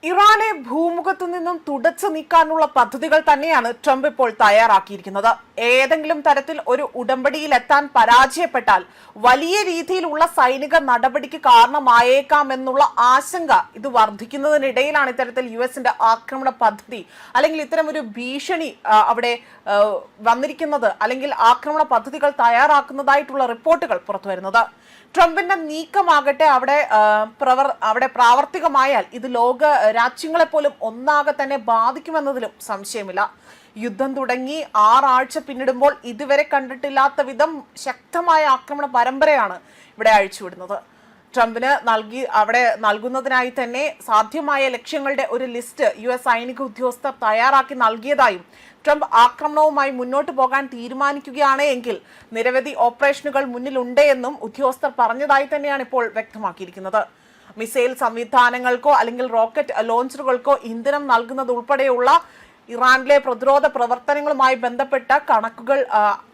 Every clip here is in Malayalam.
ഇറാനെ ഭൂമുഖത്തു നിന്നും തുടച്ചു നീക്കാനുള്ള പദ്ധതികൾ തന്നെയാണ് ട്രംപ് ഇപ്പോൾ തയ്യാറാക്കിയിരിക്കുന്നത്. ഏതെങ്കിലും തരത്തിൽ ഒരു ഉടമ്പടിയിലെത്താൻ പരാജയപ്പെട്ടാൽ വലിയ രീതിയിലുള്ള സൈനിക നടപടിക്ക് കാരണമായേക്കാമെന്നുള്ള ആശങ്ക ഇത് വർദ്ധിക്കുന്നതിനിടയിലാണ് ഇത്തരത്തിൽ യുഎസിന്റെ ആക്രമണ പദ്ധതി അല്ലെങ്കിൽ ഇത്തരം ഒരു ഭീഷണി അവിടെ വന്നിരിക്കുന്നത്, അല്ലെങ്കിൽ ആക്രമണ പദ്ധതികൾ തയ്യാറാക്കുന്നതായിട്ടുള്ള റിപ്പോർട്ടുകൾ പുറത്തുവരുന്നത്. ട്രംപിന്റെ നീക്കമാകട്ടെ അവിടെ പ്രാവർത്തികമായാൽ ഇത് ലോക രാജ്യങ്ങളെ പോലും ഒന്നാകെ തന്നെ ബാധിക്കുമെന്നതിലും സംശയമില്ല. യുദ്ധം തുടങ്ങി 6 ആഴ്ച പിന്നിടുമ്പോൾ ഇതുവരെ കണ്ടിട്ടില്ലാത്ത വിധം ശക്തമായ ആക്രമണ പരമ്പരയാണ് ഇവിടെ അഴിച്ചുവിടുന്നത്. ട്രംപിന് അവിടെ നൽകുന്നതിനായി തന്നെ സാധ്യമായ ലക്ഷ്യങ്ങളുടെ ഒരു ലിസ്റ്റ് US സൈനിക ഉദ്യോഗസ്ഥർ തയ്യാറാക്കി നൽകിയതായും ട്രംപ് ആക്രമണവുമായി മുന്നോട്ട് പോകാൻ തീരുമാനിക്കുകയാണ് എങ്കിൽ നിരവധി ഓപ്പറേഷനുകൾ മുന്നിലുണ്ട് എന്നും ഉദ്യോഗസ്ഥർ പറഞ്ഞതായി തന്നെയാണ് ഇപ്പോൾ വ്യക്തമാക്കിയിരിക്കുന്നത്. മിസൈൽ സംവിധാനങ്ങൾക്കോ അല്ലെങ്കിൽ റോക്കറ്റ് ലോഞ്ചറുകൾക്കോ ഇന്ധനം നൽകുന്നത് ഉൾപ്പെടെയുള്ള ഇറാനിലെ പ്രതിരോധ പ്രവർത്തനങ്ങളുമായി ബന്ധപ്പെട്ട കണക്കുകൾ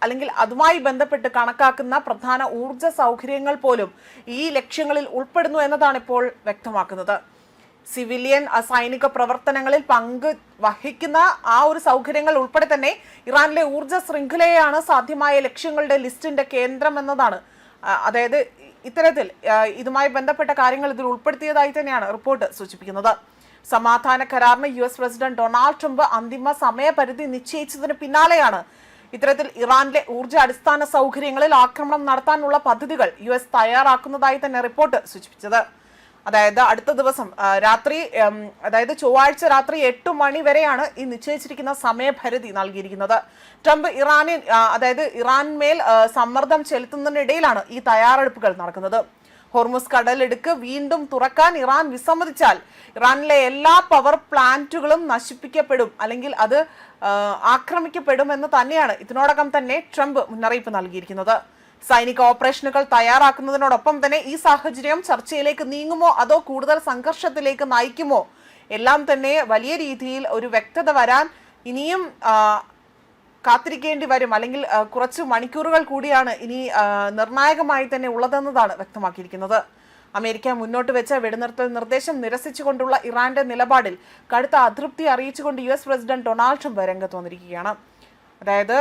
അല്ലെങ്കിൽ അതുമായി ബന്ധപ്പെട്ട് കണക്കാക്കുന്ന പ്രധാന ഊർജ സൗകര്യങ്ങൾ പോലും ഈ ലക്ഷ്യങ്ങളിൽ ഉൾപ്പെടുന്നു എന്നതാണ് ഇപ്പോൾ വ്യക്തമാക്കുന്നത്. സിവിലിയൻ സൈനിക പ്രവർത്തനങ്ങളിൽ പങ്ക് വഹിക്കുന്ന ആ ഒരു സൗകര്യങ്ങൾ ഉൾപ്പെടെ തന്നെ ഇറാനിലെ ഊർജ ശൃംഖലയാണ് സാധ്യമായ ലക്ഷ്യങ്ങളുടെ ലിസ്റ്റിന്റെ കേന്ദ്രം എന്നതാണ്. അതായത് ഇത്തരത്തിൽ ഇതുമായി ബന്ധപ്പെട്ട കാര്യങ്ങൾ ഇതിൽ ഉൾപ്പെടുത്തിയതായി തന്നെയാണ് റിപ്പോർട്ട് സൂചിപ്പിക്കുന്നത്. സമാധാന കരാറിന് US പ്രസിഡന്റ് ഡൊണാൾഡ് ട്രംപ് അന്തിമ സമയപരിധി നിശ്ചയിച്ചതിന് പിന്നാലെയാണ് ഇത്തരത്തിൽ ഇറാനിലെ ഊർജ അടിസ്ഥാന സൗകര്യങ്ങളിൽ ആക്രമണം നടത്താനുള്ള പദ്ധതികൾ US തയ്യാറാക്കുന്നതായി തന്നെ റിപ്പോർട്ട് സൂചിപ്പിച്ചത്. അതായത് അടുത്ത ദിവസം രാത്രി, അതായത് ചൊവ്വാഴ്ച രാത്രി 8 മണി വരെയാണ് ഈ നിശ്ചയിച്ചിരിക്കുന്ന സമയപരിധി നൽകിയിരിക്കുന്നത്. ട്രംപ് ഇറാൻമേൽ സമ്മർദ്ദം ചെലുത്തുന്നതിനിടയിലാണ് ഈ തയ്യാറെടുപ്പുകൾ നടക്കുന്നത്. ഹോർമുസ് കടലിടുക്ക് വീണ്ടും തുറക്കാൻ ഇറാൻ വിസമ്മതിച്ചാൽ ഇറാനിലെ എല്ലാ പവർ പ്ലാന്റുകളും നശിപ്പിക്കപ്പെടും അല്ലെങ്കിൽ അത് ആക്രമിക്കപ്പെടും എന്ന് തന്നെയാണ് ഇതിനോടകം തന്നെ ട്രംപ് മുന്നറിയിപ്പ് നൽകിയിരിക്കുന്നത്. സൈനിക ഓപ്പറേഷനുകൾ തയ്യാറാക്കുന്നതിനോടൊപ്പം തന്നെ ഈ സാഹചര്യം ചർച്ചയിലേക്ക് നീങ്ങുമോ അതോ കൂടുതൽ സംഘർഷത്തിലേക്ക് നയിക്കുമോ എല്ലാം തന്നെ വലിയ രീതിയിൽ ഒരു വ്യക്തത വരാൻ ഇനിയും കാത്തിരിക്കേണ്ടി വരും, അല്ലെങ്കിൽ കുറച്ച് മണിക്കൂറുകൾ കൂടിയാണ് ഇനി നിർണായകമായി തന്നെ ഉള്ളതെന്നതാണ് വ്യക്തമാക്കിയിരിക്കുന്നത്. അമേരിക്ക മുന്നോട്ട് വെച്ച വെടിനിർത്തൽ നിർദ്ദേശം നിരസിച്ചുകൊണ്ടുള്ള ഇറാന്റെ നിലപാടിൽ കടുത്ത അതൃപ്തി അറിയിച്ചുകൊണ്ട് US പ്രസിഡന്റ് ഡൊണാൾഡ് ട്രംപ് രംഗത്ത് വന്നിരിക്കുകയാണ്. അതായത്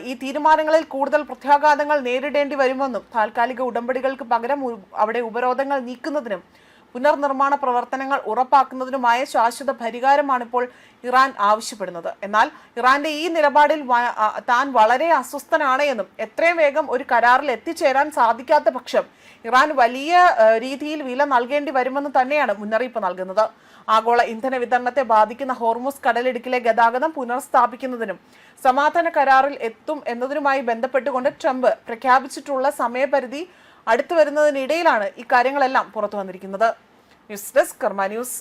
ഈ തീരുമാനങ്ങളിൽ കൂടുതൽ പ്രത്യാഘാതങ്ങൾ നേരിടേണ്ടി വരുമെന്നും താൽക്കാലിക ഉടമ്പടികൾക്ക് പകരം അവിടെ ഉപരോധങ്ങൾ നീക്കുന്നതിനും പുനർനിർമ്മാണ പ്രവർത്തനങ്ങൾ ഉറപ്പാക്കുന്നതിനുമായ ശാശ്വത പരിഹാരമാണ് ഇപ്പോൾ ഇറാൻ ആവശ്യപ്പെടുന്നത്. എന്നാൽ ഇറാന്റെ ഈ നിലപാടിൽ താൻ വളരെ അസ്വസ്ഥനാണ് എന്നും എത്രയും വേഗം ഒരു കരാറിൽ എത്തിച്ചേരാൻ സാധിക്കാത്ത പക്ഷം ഇറാൻ വലിയ രീതിയിൽ വില നൽകേണ്ടി വരുമെന്ന് തന്നെയാണ് മുന്നറിയിപ്പ് നൽകുന്നത്. ആഗോള ഇന്ധന വിതരണത്തെ ബാധിക്കുന്ന ഹോർമുസ് കടലിടുക്കിലെ ഗതാഗതം പുനഃസ്ഥാപിക്കുന്നതിനും സമാധാന കരാറിൽ എത്തും എന്നതിനുമായി ബന്ധപ്പെട്ടുകൊണ്ട് ട്രംപ് പ്രഖ്യാപിച്ചിട്ടുള്ള സമയപരിധി അടുത്തു വരുന്നതിനിടയിലാണ് ഈ കാര്യങ്ങളെല്ലാം പുറത്തു വന്നിരിക്കുന്നത്. ന്യൂസ് ഡെസ്ക് കർമ്മ ന്യൂസ്.